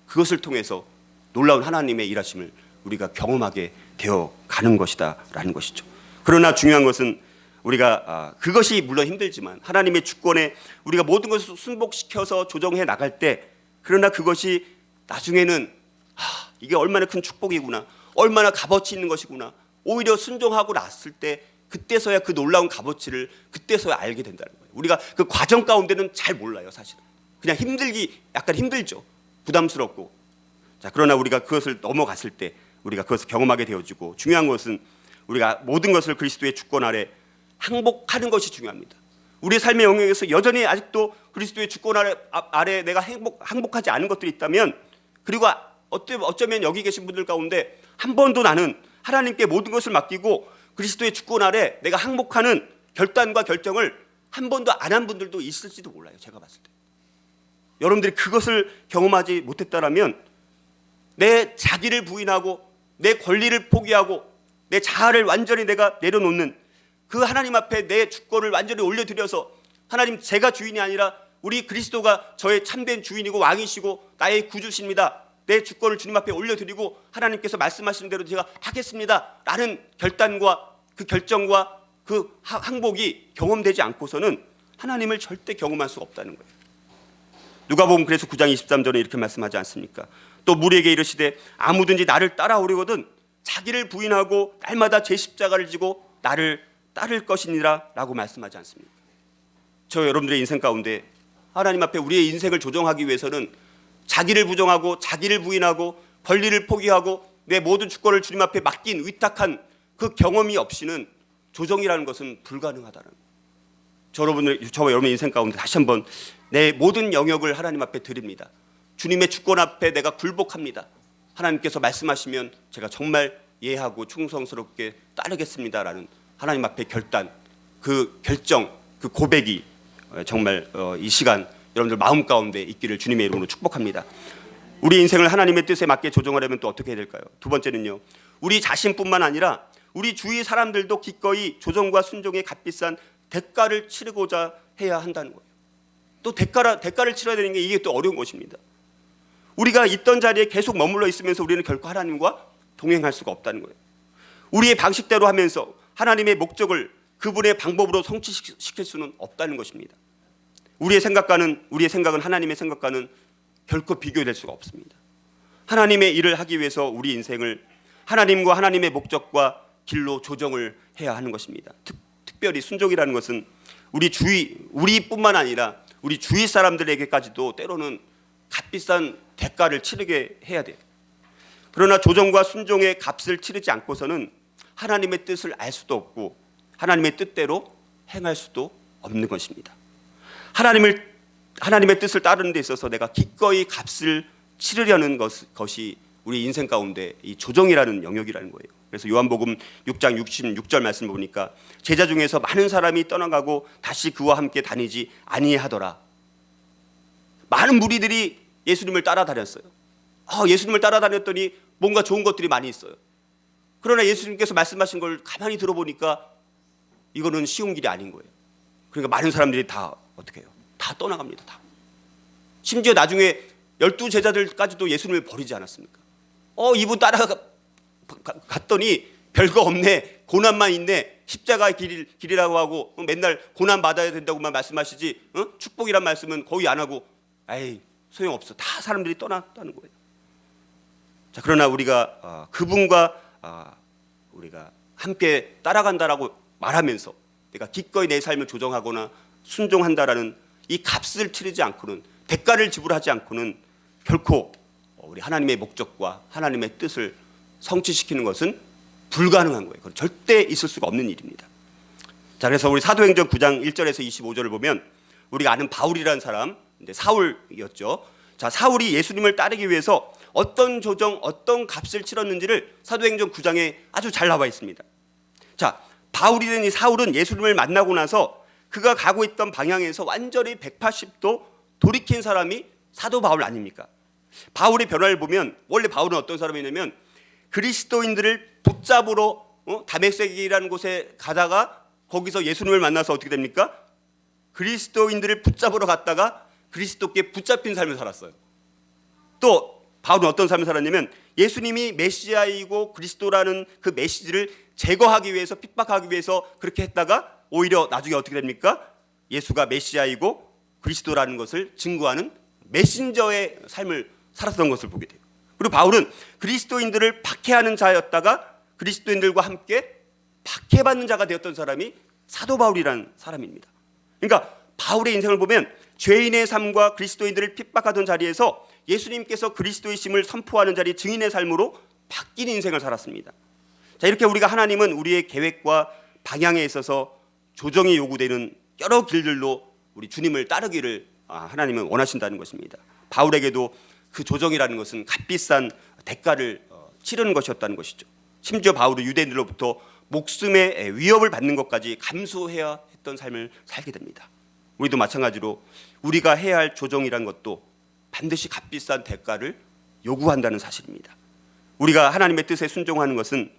그것을 통해서 놀라운 하나님의 일하심을 우리가 경험하게 되어 가는 것이다 라는 것이죠. 그러나 중요한 것은 우리가 그것이 물론 힘들지만 하나님의 주권에 우리가 모든 것을 순복시켜서 조정해 나갈 때, 그러나 그것이 나중에는 이게 얼마나 큰 축복이구나, 얼마나 값어치 있는 것이구나, 오히려 순종하고 났을 때 그때서야 그 놀라운 값어치를 그때서야 알게 된다는 거예요. 우리가 그 과정 가운데는 잘 몰라요. 사실은 그냥 약간 힘들죠. 부담스럽고. 자, 그러나 우리가 그것을 넘어갔을 때 우리가 그것을 경험하게 되어지고, 중요한 것은 우리가 모든 것을 그리스도의 주권 아래 항복하는 것이 중요합니다. 우리의 삶의 영역에서 여전히 아직도 그리스도의 주권 아래 내가 항복하지 않은 것들이 있다면, 그리고 어쩌면 여기 계신 분들 가운데 한 번도 나는 하나님께 모든 것을 맡기고 그리스도의 주권 아래 내가 항복하는 결단과 결정을 한 번도 안 한 분들도 있을지도 몰라요. 제가 봤을 때 여러분들이 그것을 경험하지 못했다라면 내 자기를 부인하고 내 권리를 포기하고 내 자아를 완전히 내가 내려놓는 그 하나님 앞에 내 주권을 완전히 올려드려서, 하나님 제가 주인이 아니라 우리 그리스도가 저의 참된 주인이고 왕이시고 나의 구주십니다, 내 주권을 주님 앞에 올려드리고 하나님께서 말씀하시는 대로 제가 하겠습니다 라는 결단과 그 결정과 그 항복이 경험되지 않고서는 하나님을 절대 경험할 수가 없다는 거예요. 누가복음 그래서 9장 23절에 이렇게 말씀하지 않습니까? 또 무리에게 이르시되 아무든지 나를 따라오려거든 자기를 부인하고 날마다 제 십자가를 지고 나를 따를 것이니라 라고 말씀하지 않습니까? 저 여러분들의 인생 가운데 하나님 앞에 우리의 인생을 조정하기 위해서는 자기를 부정하고 자기를 부인하고 권리를 포기하고 내 모든 주권을 주님 앞에 맡긴 위탁한 그 경험이 없이는 조정이라는 것은 불가능하다는, 저와 여러분의 인생 가운데 다시 한번 내 모든 영역을 하나님 앞에 드립니다. 주님의 주권 앞에 내가 굴복합니다. 하나님께서 말씀하시면 제가 정말 예하고 충성스럽게 따르겠습니다라는 하나님 앞에 결단, 그 결정, 그 고백이 정말 이 시간 여러분들 마음 가운데 있기를 주님의 이름으로 축복합니다. 우리 인생을 하나님의 뜻에 맞게 조정하려면 또 어떻게 해야 될까요? 두 번째는요, 우리 자신뿐만 아니라 우리 주위 사람들도 기꺼이 조정과 순종의 값비싼 대가를 치르고자 해야 한다는 거예요. 또 대가를 치러야 되는 게 이게 또 어려운 것입니다. 우리가 있던 자리에 계속 머물러 있으면서 우리는 결코 하나님과 동행할 수가 없다는 거예요. 우리의 방식대로 하면서 하나님의 목적을 그분의 방법으로 성취시킬 수는 없다는 것입니다. 우리의 생각은 하나님의 생각과는 결코 비교될 수가 없습니다. 하나님의 일을 하기 위해서 우리 인생을 하나님과 하나님의 목적과 길로 조정을 해야 하는 것입니다. 특별히 순종이라는 것은 우리뿐만 아니라 우리 주위 사람들에게까지도 때로는 값비싼 대가를 치르게 해야 돼요. 그러나 조정과 순종의 값을 치르지 않고서는 하나님의 뜻을 알 수도 없고 하나님의 뜻대로 행할 수도 없는 것입니다. 하나님의 뜻을 따르는 데 있어서 내가 기꺼이 값을 치르려는 것이 우리 인생 가운데 이 조정이라는 영역이라는 거예요. 그래서 요한복음 6장 66절 말씀 보니까 제자 중에서 많은 사람이 떠나가고 다시 그와 함께 다니지 아니하더라. 많은 무리들이 예수님을 따라다녔어요. 예수님을 따라다녔더니 뭔가 좋은 것들이 많이 있어요. 그러나 예수님께서 말씀하신 걸 가만히 들어보니까 이거는 쉬운 길이 아닌 거예요. 그러니까 많은 사람들이 다 어떻게 해요? 다 떠나갑니다. 다. 심지어 나중에 12제자들까지도 예수님을 버리지 않았습니까? 이분 따라갔더니 별거 없네. 고난만 있네. 십자가의 길이라고 하고 맨날 고난 받아야 된다고만 말씀하시지 축복이란 말씀은 거의 안 하고 소용없어. 다 사람들이 떠났다는 거예요. 자, 그러나 우리가 그분과 우리가 함께 따라간다라고 말하면서 내가 기꺼이 내 삶을 조정하거나 순종한다라는 이 값을 치르지 않고는 대가를 지불하지 않고는 결코 우리 하나님의 목적과 하나님의 뜻을 성취시키는 것은 불가능한 거예요. 그건 절대 있을 수가 없는 일입니다. 자, 그래서 우리 사도행전 9장 1절에서 25절을 보면 우리가 아는 바울이라는 사람, 사울이었죠. 자, 사울이 예수님을 따르기 위해서 어떤 조정, 어떤 값을 치렀는지를 사도행전 9장에 아주 잘 나와 있습니다. 자, 바울이든 이 사울은 예수님을 만나고 나서 그가 가고 있던 방향에서 완전히 180도 돌이킨 사람이 사도 바울 아닙니까? 바울의 변화를 보면 원래 바울은 어떤 사람이냐면 그리스도인들을 붙잡으러 다메섹이라는 곳에 가다가 거기서 예수님을 만나서 어떻게 됩니까? 그리스도인들을 붙잡으러 갔다가 그리스도께 붙잡힌 삶을 살았어요. 또 바울은 어떤 삶을 살았냐면 예수님이 메시아이고 그리스도라는 그 메시지를 제거하기 위해서 핍박하기 위해서 그렇게 했다가 오히려 나중에 어떻게 됩니까? 예수가 메시아이고 그리스도라는 것을 증거하는 메신저의 삶을 살았던 것을 보게 돼요. 그리고 바울은 그리스도인들을 박해하는 자였다가 그리스도인들과 함께 박해받는 자가 되었던 사람이 사도 바울이라는 사람입니다. 그러니까 바울의 인생을 보면 죄인의 삶과 그리스도인들을 핍박하던 자리에서 예수님께서 그리스도이심을 선포하는 자리 증인의 삶으로 바뀐 인생을 살았습니다. 자, 이렇게 우리가 하나님은 우리의 계획과 방향에 있어서 조정이 요구되는 여러 길들로 우리 주님을 따르기를 하나님은 원하신다는 것입니다. 바울에게도 그 조정이라는 것은 값비싼 대가를 치르는 것이었다는 것이죠. 심지어 바울은 유대인들로부터 목숨의 위협을 받는 것까지 감수해야 했던 삶을 살게 됩니다. 우리도 마찬가지로 우리가 해야 할 조정이란 것도 반드시 값비싼 대가를 요구한다는 사실입니다. 우리가 하나님의 뜻에 순종하는 것은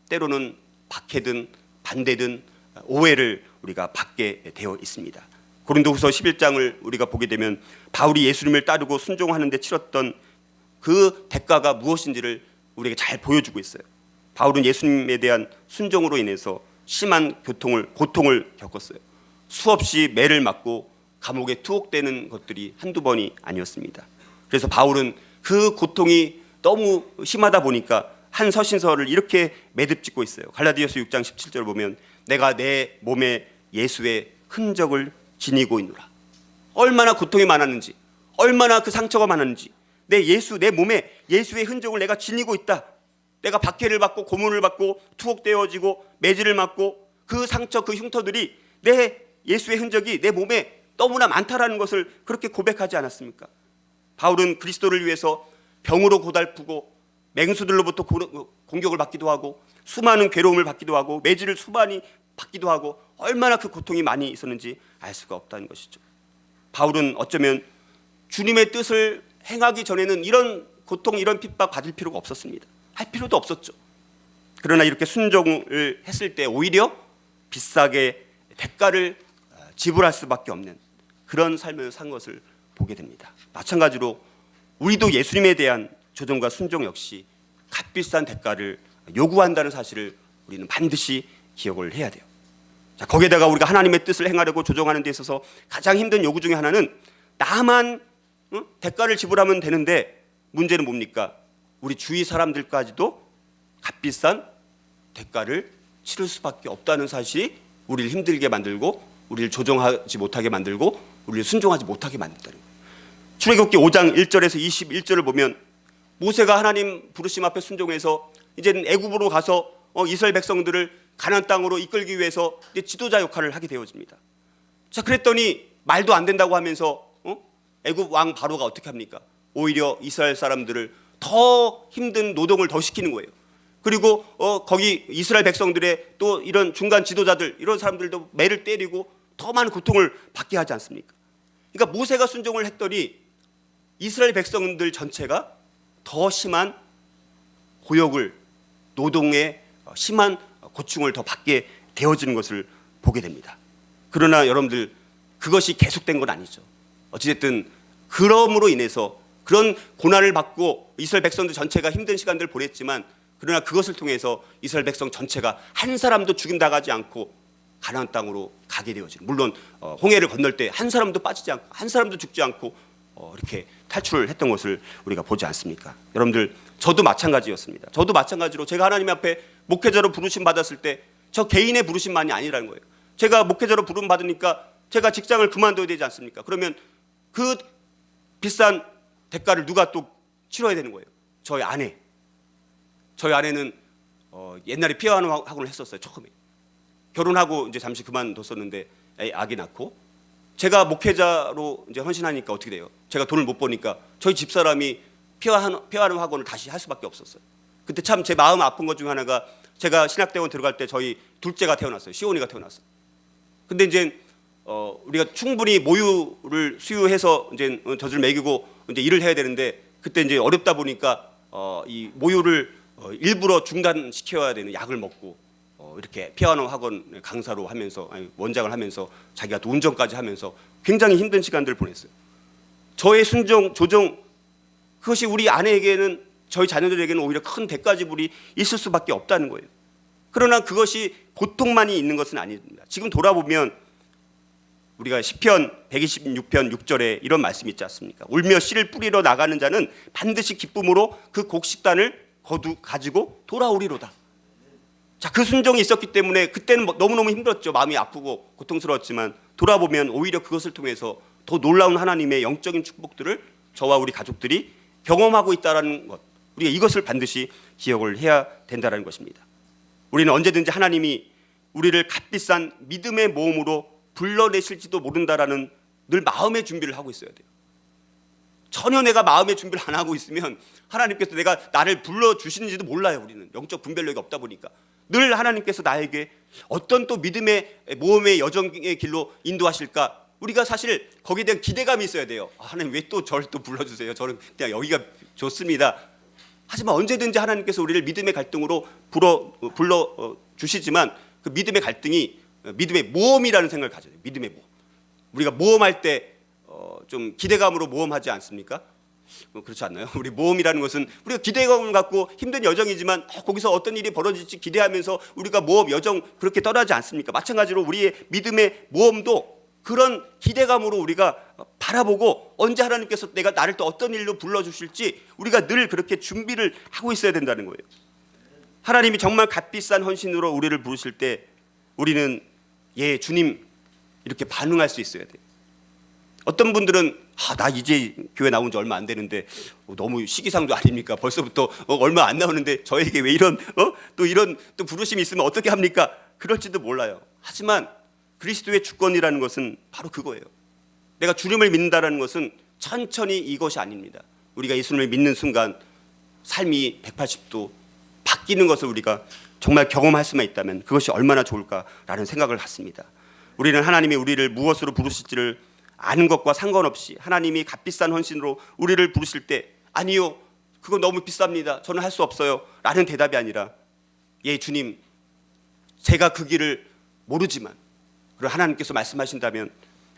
때로는 박해든 반대든 오해를 우리가 받게 되어 있습니다. 고린도후서 11장을 우리가 보게 되면 바울이 예수님을 따르고 순종하는 데 치렀던 그 대가가 무엇인지를 우리에게 잘 보여주고 있어요. 바울은 예수님에 대한 순종으로 인해서 심한 고통을 겪었어요. 수없이 매를 맞고 감옥에 투옥되는 것들이 한두 번이 아니었습니다. 그래서 바울은 그 고통이 너무 심하다 보니까 한 서신서를 이렇게 매듭짓고 있어요. 갈라디아서 6장 17절 보면 내가 내 몸에 예수의 흔적을 지니고 있노라. 얼마나 고통이 많았는지, 얼마나 그 상처가 많았는지, 내 몸에 예수의 흔적을 내가 지니고 있다. 내가 박해를 받고 고문을 받고 투옥되어지고 매질을 맞고 그 상처, 그 흉터들이 내 예수의 흔적이 내 몸에 너무나 많다라는 것을 그렇게 고백하지 않았습니까? 바울은 그리스도를 위해서 병으로 고달프고 맹수들로부터 공격을 받기도 하고 수많은 괴로움을 받기도 하고 매질을 수많이 받기도 하고 얼마나 그 고통이 많이 있었는지 알 수가 없다는 것이죠. 바울은 어쩌면 주님의 뜻을 행하기 전에는 이런 고통, 이런 핍박 받을 필요가 없었습니다. 할 필요도 없었죠. 그러나 이렇게 순종을 했을 때 오히려 비싸게 대가를 지불할 수밖에 없는 그런 삶을 산 것을 보게 됩니다. 마찬가지로 우리도 예수님에 대한 조정과 순종 역시 값비싼 대가를 요구한다는 사실을 우리는 반드시 기억을 해야 돼요. 자, 거기에다가 우리가 하나님의 뜻을 행하려고 조정하는 데 있어서 가장 힘든 요구 중에 하나는 나만 대가를 지불하면 되는데, 문제는 뭡니까? 우리 주위 사람들까지도 값비싼 대가를 치를 수밖에 없다는 사실이 우리를 힘들게 만들고 우리를 조정하지 못하게 만들고 우리를 순종하지 못하게 만든다는 거예요. 출애굽기 5장 1절에서 21절을 보면 모세가 하나님 부르심 앞에 순종해서 이제는 애굽으로 가서 이스라엘 백성들을 가나안 땅으로 이끌기 위해서 이제 지도자 역할을 하게 되어집니다. 자, 그랬더니 말도 안 된다고 하면서 애굽 왕 바로가 어떻게 합니까? 오히려 이스라엘 사람들을 더 힘든 노동을 더 시키는 거예요. 그리고 거기 이스라엘 백성들의 또 이런 중간 지도자들, 이런 사람들도 매를 때리고 더 많은 고통을 받게 하지 않습니까? 그러니까 모세가 순종을 했더니 이스라엘 백성들 전체가 더 심한 고역을, 노동의 심한 고충을 더 받게 되어지는 것을 보게 됩니다. 그러나 여러분들, 그것이 계속된 건 아니죠. 어찌됐든 그럼으로 인해서 그런 고난을 받고 이스라엘 백성들 전체가 힘든 시간들을 보냈지만, 그러나 그것을 통해서 이스라엘 백성 전체가 한 사람도 죽임당하지 않고 가나안 땅으로 가게 되어지는, 물론 홍해를 건널 때 한 사람도 빠지지 않고 한 사람도 죽지 않고 이렇게 탈출을 했던 것을 우리가 보지 않습니까? 여러분들, 저도 마찬가지였습니다. 저도 마찬가지로 제가 하나님 앞에 목회자로 부르심 받았을 때 저 개인의 부르심만이 아니라는 거예요. 제가 목회자로 부름 받으니까 제가 직장을 그만둬야 되지 않습니까? 그러면 그 비싼 대가를 누가 또 치러야 되는 거예요? 저희 아내. 저희 아내는 옛날에 피아노 학원을 했었어요. 처음에 결혼하고 이제 잠시 그만뒀었는데 아기 낳고, 제가 목회자로 이제 헌신하니까 어떻게 돼요? 제가 돈을 못 버니까 저희 집사람이 피아노 학원을 다시 할 수밖에 없었어요. 그때 참 제 마음 아픈 것 중에 하나가, 제가 신학대원 들어갈 때 저희 둘째가 태어났어요. 시온이가 태어났어요. 근데 이제 우리가 충분히 모유를 수유해서 이제 젖을 먹이고 이제 일을 해야 되는데, 그때 이제 어렵다 보니까 이 모유를 일부러 중단시켜야 되는 약을 먹고 이렇게 피아노 학원 강사로 하면서, 원장을 하면서 자기가 또 운전까지 하면서 굉장히 힘든 시간들을 보냈어요. 저의 순종, 조정, 그것이 우리 아내에게는, 저희 자녀들에게는 오히려 큰 대가 지불이 있을 수밖에 없다는 거예요. 그러나 그것이 고통만이 있는 것은 아닙니다. 지금 돌아보면 우리가 시편 126편 6절에 이런 말씀이 있지 않습니까? 울며 씨를 뿌리러 나가는 자는 반드시 기쁨으로 그 곡식단을 가지고 돌아오리로다. 자, 그 순종이 있었기 때문에 그때는 너무너무 힘들었죠. 마음이 아프고 고통스러웠지만 돌아보면 오히려 그것을 통해서 더 놀라운 하나님의 영적인 축복들을 저와 우리 가족들이 경험하고 있다는 것, 우리가 이것을 반드시 기억을 해야 된다는 것입니다. 우리는 언제든지 하나님이 우리를 값비싼 믿음의 모험으로 불러내실지도 모른다라는 늘 마음의 준비를 하고 있어야 돼요. 전혀 내가 마음의 준비를 안 하고 있으면 하나님께서 나를 불러주시는지도 몰라요. 우리는 영적 분별력이 없다 보니까 늘 하나님께서 나에게 어떤 또 믿음의 모험의 여정의 길로 인도하실까, 우리가 사실 거기에 대한 기대감이 있어야 돼요. 하나님 왜 또 저를 또 불러주세요? 저는 그냥 여기가 좋습니다. 하지만 언제든지 하나님께서 우리를 믿음의 갈등으로 불러주시지만 그 믿음의 갈등이 믿음의 모험이라는 생각을 가져야 돼요. 믿음의 모험. 우리가 모험할 때 좀 기대감으로 모험하지 않습니까? 그렇지 않나요? 우리 모험이라는 것은 우리가 기대감을 갖고 힘든 여정이지만 거기서 어떤 일이 벌어질지 기대하면서 우리가 모험 여정 그렇게 떠나지 않습니까? 마찬가지로 우리의 믿음의 모험도 그런 기대감으로 우리가 바라보고, 언제 하나님께서 나를 또 어떤 일로 불러주실지 우리가 늘 그렇게 준비를 하고 있어야 된다는 거예요. 하나님이 정말 값비싼 헌신으로 우리를 부르실 때 우리는 예 주님 이렇게 반응할 수 있어야 돼요. 어떤 분들은 나 이제 교회 나온 지 얼마 안 되는데 너무 시기상조 아닙니까? 벌써부터 얼마 안 나오는데 저에게 왜 이런 또 부르심이 있으면 어떻게 합니까? 그럴지도 몰라요. 하지만 그리스도의 주권이라는 것은 바로 그거예요. 내가 주님을 믿는다라는 것은 천천히 이것이 아닙니다. 우리가 예수님을 믿는 순간 삶이 180도 바뀌는 것을 우리가 정말 경험할 수만 있다면 그것이 얼마나 좋을까라는 생각을 갖습니다. 우리는 하나님이 우리를 무엇으로 부르실지를 아는 것과 상관없이 하나님이 값비싼 헌신으로 우리를 부르실 때 아니요, 그거 너무 비쌉니다, 저는 할 수 없어요 라는 대답이 아니라 예 주님, 제가 그 길을 모르지만 그리고 하나님께서 말씀하신다면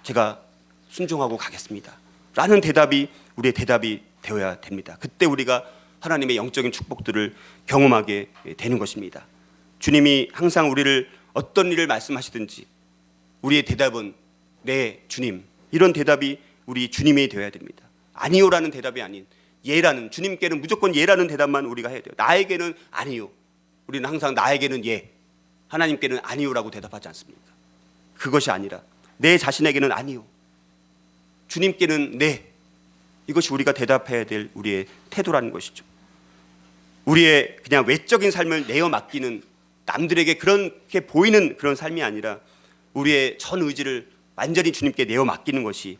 제가 순종하고 가겠습니다 라는 대답이 우리의 대답이 되어야 됩니다. 그때 우리가 하나님의 영적인 축복들을 경험하게 되는 것입니다. 주님이 항상 우리를 어떤 일을 말씀하시든지 우리의 대답은 네 주님, 이런 대답이 우리 주님이 되어야 됩니다. 아니요라는 대답이 아닌 예라는, 주님께는 무조건 예라는 대답만 우리가 해야 돼요. 나에게는 아니요. 우리는 항상 나에게는 예, 하나님께는 아니요라고 대답하지 않습니까? 그것이 아니라 내 자신에게는 아니요, 주님께는 네, 이것이 우리가 대답해야 될 우리의 태도라는 것이죠. 우리의 그냥 외적인 삶을 내어 맡기는, 남들에게 그렇게 보이는 그런 삶이 아니라 우리의 전 의지를 완전히 주님께 내어 맡기는 것이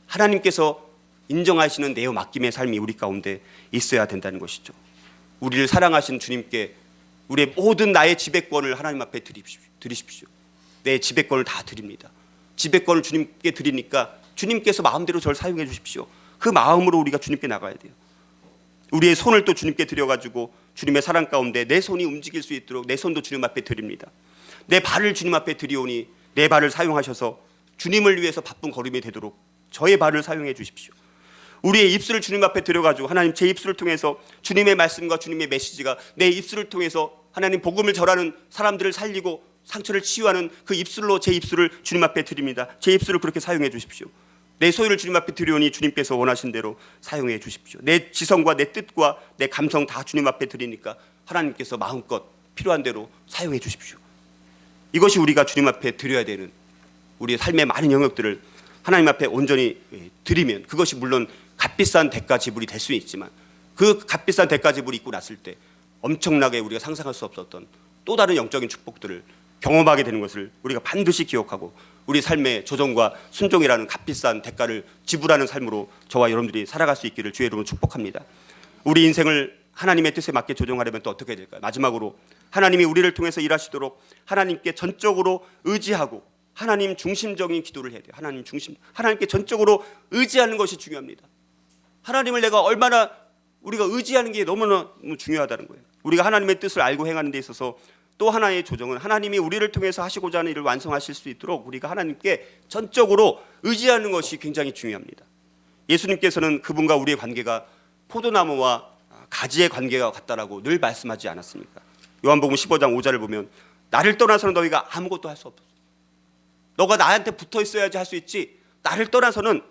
하나님께서 인정하시는 내어 맡김의 삶이 우리 가운데 있어야 된다는 것이죠. 우리를 사랑하신 주님께 우리의 모든 나의 지배권을 하나님 앞에 드리십시오. 내 지배권을 다 드립니다. 지배권을 주님께 드리니까 주님께서 마음대로 저를 사용해 주십시오. 그 마음으로 우리가 주님께 나가야 돼요. 우리의 손을 또 주님께 드려가지고 주님의 사랑 가운데 내 손이 움직일 수 있도록 내 손도 주님 앞에 드립니다. 내 발을 주님 앞에 드리오니 내 발을 사용하셔서 주님을 위해서 바쁜 걸음이 되도록 저의 발을 사용해 주십시오. 우리의 입술을 주님 앞에 드려가지고 하나님, 제 입술을 통해서 주님의 말씀과 주님의 메시지가 내 입술을 통해서 하나님 복음을 전하는 사람들을 살리고 상처를 치유하는 그 입술로 제 입술을 주님 앞에 드립니다. 제 입술을 그렇게 사용해 주십시오. 내 소유를 주님 앞에 드리오니 주님께서 원하신 대로 사용해 주십시오. 내 지성과 내 뜻과 내 감성 다 주님 앞에 드리니까 하나님께서 마음껏 필요한 대로 사용해 주십시오. 이것이 우리가 주님 앞에 드려야 되는 우리의 삶의 많은 영역들을 하나님 앞에 온전히 드리면, 그것이 물론 값비싼 대가 지불이 될 수 있지만 그 값비싼 대가 지불이 있고 났을 때 엄청나게 우리가 상상할 수 없었던 또 다른 영적인 축복들을 경험하게 되는 것을 우리가 반드시 기억하고 우리 삶의 조정과 순종이라는 값비싼 대가를 지불하는 삶으로 저와 여러분들이 살아갈 수 있기를 주의 이름으로 축복합니다. 우리 인생을 하나님의 뜻에 맞게 조정하려면 또 어떻게 해야 될까요? 마지막으로 하나님이 우리를 통해서 일하시도록 하나님께 전적으로 의지하고 하나님 중심적인 기도를 해야 돼요. 하나님께 전적으로 의지하는 것이 중요합니다. 하나님을 내가 얼마나 우리가 의지하는 게 너무나 중요하다는 거예요. 우리가 하나님의 뜻을 알고 행하는 데 있어서 또 하나의 조정은 하나님이 우리를 통해서 하시고자 하는 일을 완성하실 수 있도록 우리가 하나님께 전적으로 의지하는 것이 굉장히 중요합니다. 예수님께서는 그분과 우리의 관계가 포도나무와 가지의 관계가 같다라고 늘 말씀하지 않았습니까? 요한복음 15장 5절을 보면 나를 떠나서는 너희가 아무것도 할 수 없어. 너가 나한테 붙어 있어야지 할 수 있지 나를 떠나서는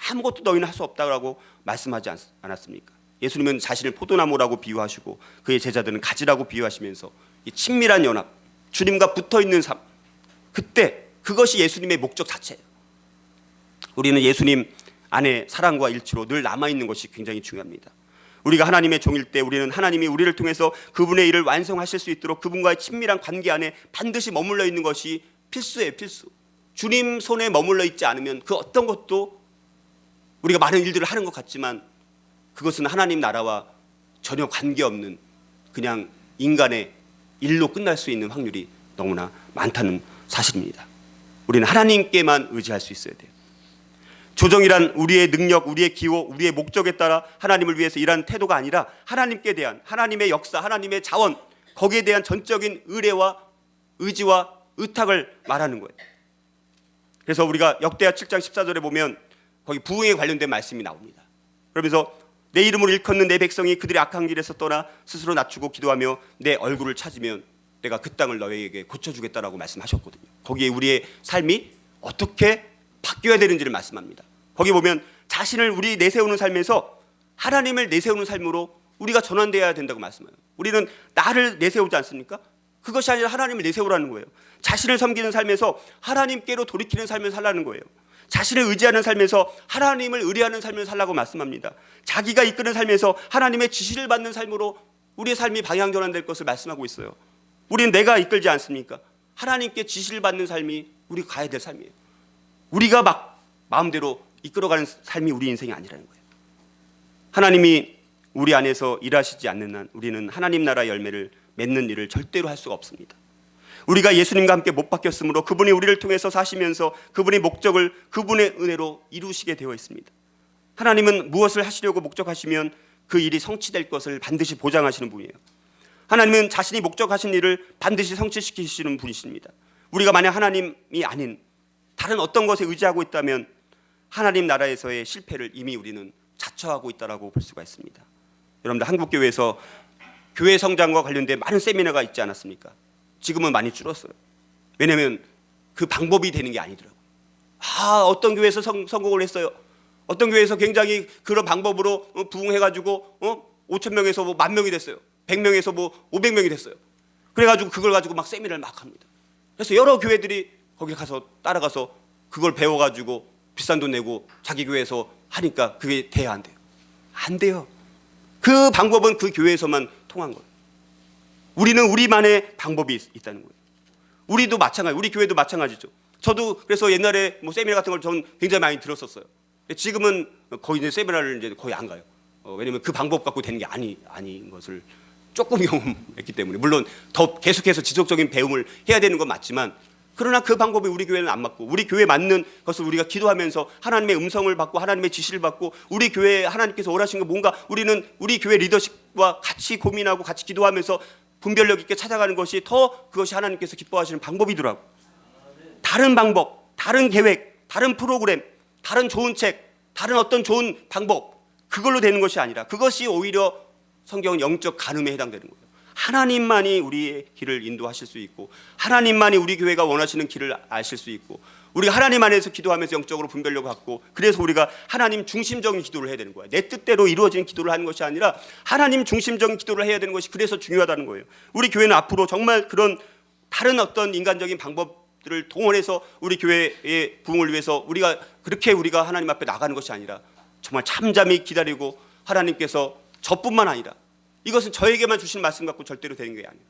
아무것도 너희는 할 수 없다고 말씀하지 않았습니까? 예수님은 자신을 포도나무라고 비유하시고 그의 제자들은 가지라고 비유하시면서 이 친밀한 연합, 주님과 붙어있는 삶, 그때 그것이 예수님의 목적 자체예요. 우리는 예수님 안에 사랑과 일치로 늘 남아있는 것이 굉장히 중요합니다. 우리가 하나님의 종일 때 우리는 하나님이 우리를 통해서 그분의 일을 완성하실 수 있도록 그분과의 친밀한 관계 안에 반드시 머물러 있는 것이 필수예요. 필수. 주님 손에 머물러 있지 않으면 그 어떤 것도 우리가 많은 일들을 하는 것 같지만 그것은 하나님 나라와 전혀 관계없는 그냥 인간의 일로 끝날 수 있는 확률이 너무나 많다는 사실입니다. 우리는 하나님께만 의지할 수 있어야 돼요. 조정이란 우리의 능력, 우리의 기호, 우리의 목적에 따라 하나님을 위해서 일하는 태도가 아니라 하나님께 대한 하나님의 역사, 하나님의 자원, 거기에 대한 전적인 의뢰와 의지와 의탁을 말하는 거예요. 그래서 우리가 역대하 7장 14절에 보면 거기 부흥에 관련된 말씀이 나옵니다. 그러면서 내 이름으로 일컫는 내 백성이 그들의 악한 길에서 떠나 스스로 낮추고 기도하며 내 얼굴을 찾으면 내가 그 땅을 너희에게 고쳐주겠다라고 말씀하셨거든요. 거기에 우리의 삶이 어떻게 바뀌어야 되는지를 말씀합니다. 거기 보면 자신을 우리 내세우는 삶에서 하나님을 내세우는 삶으로 우리가 전환되어야 된다고 말씀해요. 우리는 나를 내세우지 않습니까? 그것이 아니라 하나님을 내세우라는 거예요. 자신을 섬기는 삶에서 하나님께로 돌이키는 삶을 살라는 거예요. 자신을 의지하는 삶에서 하나님을 의뢰하는 삶을 살라고 말씀합니다. 자기가 이끄는 삶에서 하나님의 지시를 받는 삶으로 우리의 삶이 방향 전환될 것을 말씀하고 있어요. 우리는 내가 이끌지 않습니까? 하나님께 지시를 받는 삶이 우리가 가야 될 삶이에요. 우리가 막 마음대로 이끌어가는 삶이 우리 인생이 아니라는 거예요. 하나님이 우리 안에서 일하시지 않는 한 우리는 하나님 나라 열매를 맺는 일을 절대로 할 수가 없습니다. 우리가 예수님과 함께 못 바뀌었으므로 그분이 우리를 통해서 사시면서 그분의 목적을 그분의 은혜로 이루시게 되어 있습니다. 하나님은 무엇을 하시려고 목적하시면 그 일이 성취될 것을 반드시 보장하시는 분이에요. 하나님은 자신이 목적하신 일을 반드시 성취시키시는 분이십니다. 우리가 만약 하나님이 아닌 다른 어떤 것에 의지하고 있다면 하나님 나라에서의 실패를 이미 우리는 자처하고 있다라고 볼 수가 있습니다. 여러분들 한국교회에서 교회 성장과 관련된 많은 세미나가 있지 않았습니까? 지금은 많이 줄었어요. 왜냐하면 그 방법이 되는 게 아니더라고요. 어떤 교회에서 성공을 했어요. 어떤 교회에서 굉장히 그런 방법으로 부흥해가지고 5,000명에서 뭐 10,000명이 됐어요. 100명에서 뭐 500명이 됐어요. 그래가지고 그걸 가지고 막 세미나를 막 합니다. 그래서 여러 교회들이 거기 가서 따라가서 그걸 배워가지고 비싼 돈 내고 자기 교회에서 하니까 그게 돼야 안 돼요? 안 돼요. 그 방법은 그 교회에서만 통한 거예요. 우리는 우리만의 방법이 있다는 거예요. 우리도 마찬가지, 우리 교회도 마찬가지죠. 저도 그래서 옛날에 뭐 세미나 같은 걸 저는 굉장히 많이 들었었어요. 지금은 거의 이제 세미나를 이제 거의 안 가요. 왜냐면 그 방법 갖고 되는 게 아닌 것을 조금 경험했기 때문에. 물론 더 계속해서 지속적인 배움을 해야 되는 건 맞지만, 그러나 그 방법이 우리 교회는 안 맞고, 우리 교회에 맞는 것을 우리가 기도하면서 하나님의 음성을 받고 하나님의 지시를 받고, 우리 교회에 하나님께서 원하시는 거 뭔가 우리는 우리 교회 리더십과 같이 고민하고 같이 기도하면서 분별력 있게 찾아가는 것이 더 그것이 하나님께서 기뻐하시는 방법이더라고. 다른 방법, 다른 계획, 다른 프로그램, 다른 좋은 책, 다른 어떤 좋은 방법, 그걸로 되는 것이 아니라 그것이 오히려 성경은 영적 간음에 해당되는 거예요. 하나님만이 우리의 길을 인도하실 수 있고, 하나님만이 우리 교회가 원하시는 길을 아실 수 있고, 우리가 하나님 안에서 기도하면서 영적으로 분별력을 갖고, 그래서 우리가 하나님 중심적인 기도를 해야 되는 거예요. 내 뜻대로 이루어지는 기도를 하는 것이 아니라 하나님 중심적인 기도를 해야 되는 것이 그래서 중요하다는 거예요. 우리 교회는 앞으로 정말 그런 다른 어떤 인간적인 방법들을 동원해서 우리 교회의 부흥을 위해서 우리가 하나님 앞에 나가는 것이 아니라 정말 잠잠히 기다리고, 하나님께서 저뿐만 아니라 이것은 저에게만 주시는 말씀 갖고 절대로 되는 게 아니에요.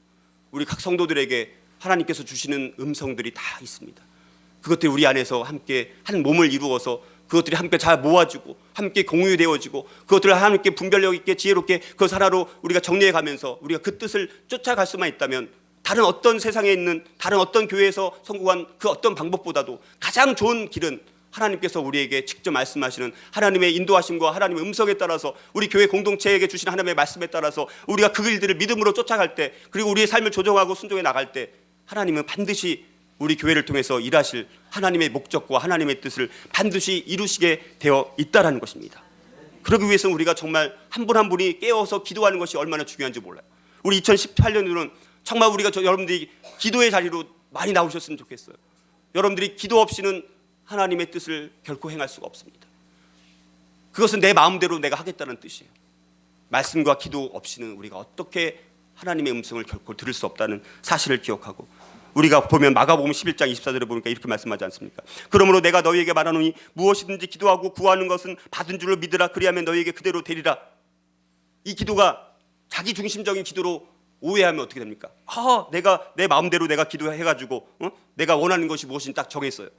우리 각 성도들에게 하나님께서 주시는 음성들이 다 있습니다. 그것들이 우리 안에서 함께 한 몸을 이루어서 그것들이 함께 잘 모아지고 함께 공유되어지고, 그것들을 함께 분별력 있게 지혜롭게 그것 하나로 우리가 정리해 가면서 우리가 그 뜻을 쫓아갈 수만 있다면, 다른 어떤 세상에 있는 다른 어떤 교회에서 성공한 그 어떤 방법보다도 가장 좋은 길은 하나님께서 우리에게 직접 말씀하시는 하나님의 인도하심과 하나님의 음성에 따라서, 우리 교회 공동체에게 주신 하나님의 말씀에 따라서 우리가 그 길들을 믿음으로 쫓아갈 때, 그리고 우리의 삶을 조정하고 순종해 나갈 때, 하나님은 반드시 우리 교회를 통해서 일하실 하나님의 목적과 하나님의 뜻을 반드시 이루시게 되어 있다라는 것입니다. 그러기 위해서는 우리가 정말 한 분 한 분이 깨어서 기도하는 것이 얼마나 중요한지 몰라요. 우리 2018년도는 정말 우리가 여러분들이 기도의 자리로 많이 나오셨으면 좋겠어요. 여러분들이 기도 없이는 하나님의 뜻을 결코 행할 수가 없습니다. 그것은 내 마음대로 내가 하겠다는 뜻이에요. 말씀과 기도 없이는 우리가 어떻게 하나님의 음성을 결코 들을 수 없다는 사실을 기억하고, 우리가 보면 마가복음 11장 24절에 보니까 이렇게 말씀하지 않습니까? 그러므로 내가 너희에게 말하노니 무엇이든지 기도하고 구하는 것은 받은 줄로 믿으라. 그리하면 너희에게 그대로 되리라. 이 기도가 자기 중심적인 기도로 오해하면 어떻게 됩니까? 내가 내 마음대로 내가 기도해가지고 내가 원하는 것이 무엇인지 딱 정했어요.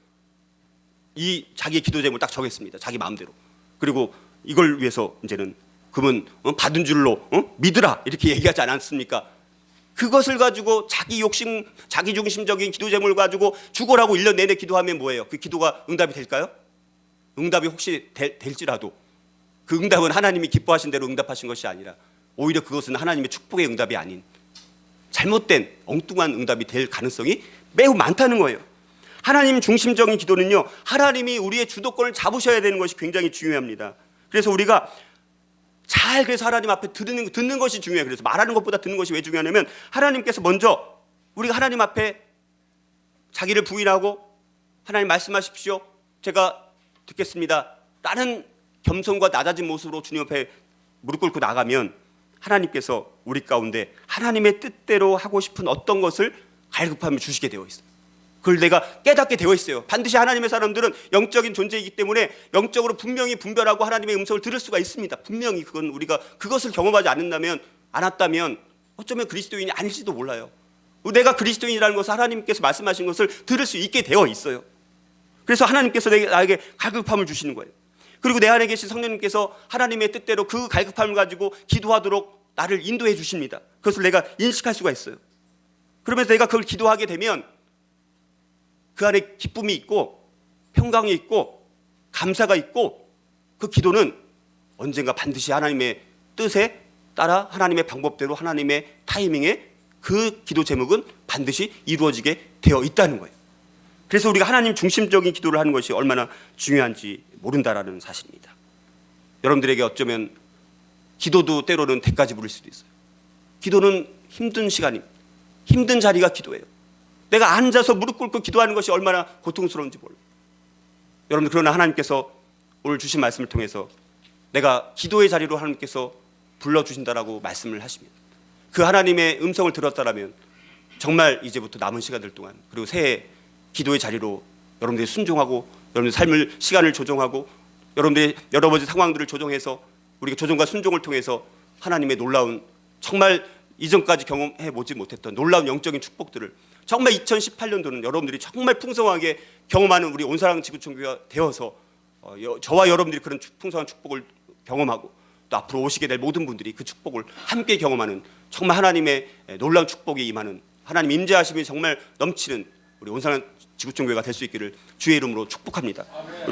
이 자기의 기도 제목을 딱 정했습니다. 자기 마음대로. 그리고 이걸 위해서 이제는 그러면 받은 줄로 믿으라 이렇게 얘기하지 않았습니까? 그것을 가지고 자기 욕심, 자기 중심적인 기도 제목을 가지고 죽어라고 1년 내내 기도하면 뭐예요? 그 기도가 응답이 될까요? 응답이 혹시 될지라도 그 응답은 하나님이 기뻐하신 대로 응답하신 것이 아니라 오히려 그것은 하나님의 축복의 응답이 아닌 잘못된 엉뚱한 응답이 될 가능성이 매우 많다는 거예요. 하나님 중심적인 기도는요, 하나님이 우리의 주도권을 잡으셔야 되는 것이 굉장히 중요합니다. 그래서 우리가 그래서 하나님 앞에 듣는 것이 중요해요. 그래서 말하는 것보다 듣는 것이 왜 중요하냐면, 하나님께서 먼저 우리가 하나님 앞에 자기를 부인하고 하나님 말씀하십시오, 제가 듣겠습니다 라는 겸손과 낮아진 모습으로 주님 앞에 무릎 꿇고 나가면, 하나님께서 우리 가운데 하나님의 뜻대로 하고 싶은 어떤 것을 갈급하며 주시게 되어 있어요. 그걸 내가 깨닫게 되어 있어요. 반드시 하나님의 사람들은 영적인 존재이기 때문에 영적으로 분명히 분별하고 하나님의 음성을 들을 수가 있습니다. 분명히 그건 우리가 그것을 경험하지 않았다면 어쩌면 그리스도인이 아닐지도 몰라요. 내가 그리스도인이라는 것을 하나님께서 말씀하신 것을 들을 수 있게 되어 있어요. 그래서 하나님께서 나에게 갈급함을 주시는 거예요. 그리고 내 안에 계신 성령님께서 하나님의 뜻대로 그 갈급함을 가지고 기도하도록 나를 인도해 주십니다. 그것을 내가 인식할 수가 있어요. 그러면서 내가 그걸 기도하게 되면 그 안에 기쁨이 있고 평강이 있고 감사가 있고, 그 기도는 언젠가 반드시 하나님의 뜻에 따라 하나님의 방법대로 하나님의 타이밍에 그 기도 제목은 반드시 이루어지게 되어 있다는 거예요. 그래서 우리가 하나님 중심적인 기도를 하는 것이 얼마나 중요한지 모른다라는 사실입니다. 여러분들에게 어쩌면 기도도 때로는 대까지 부를 수도 있어요. 기도는 힘든 시간입니다. 힘든 자리가 기도예요. 내가 앉아서 무릎 꿇고 기도하는 것이 얼마나 고통스러운지 몰라요. 여러분들, 그러나 하나님께서 오늘 주신 말씀을 통해서 내가 기도의 자리로 하나님께서 불러주신다라고 말씀을 하십니다. 그 하나님의 음성을 들었다라면 정말 이제부터 남은 시간들 동안, 그리고 새해 기도의 자리로 여러분들이 순종하고 여러분들 삶을 시간을 조정하고 여러분들의 여러 가지 상황들을 조정해서 우리가 조정과 순종을 통해서 하나님의 놀라운, 정말 이전까지 경험해 보지 못했던 놀라운 영적인 축복들을 정말 2018년도는 여러분들이 정말 풍성하게 경험하는 우리 온사랑 지구촌교회가 되어서 저와 여러분들이 그런 풍성한 축복을 경험하고 또 앞으로 오시게 될 모든 분들이 그 축복을 함께 경험하는 정말 하나님의 놀라운 축복이 임하는, 하나님 임재하심이 정말 넘치는 우리 온사랑 지구촌교회가 될 수 있기를 주의 이름으로 축복합니다. 우리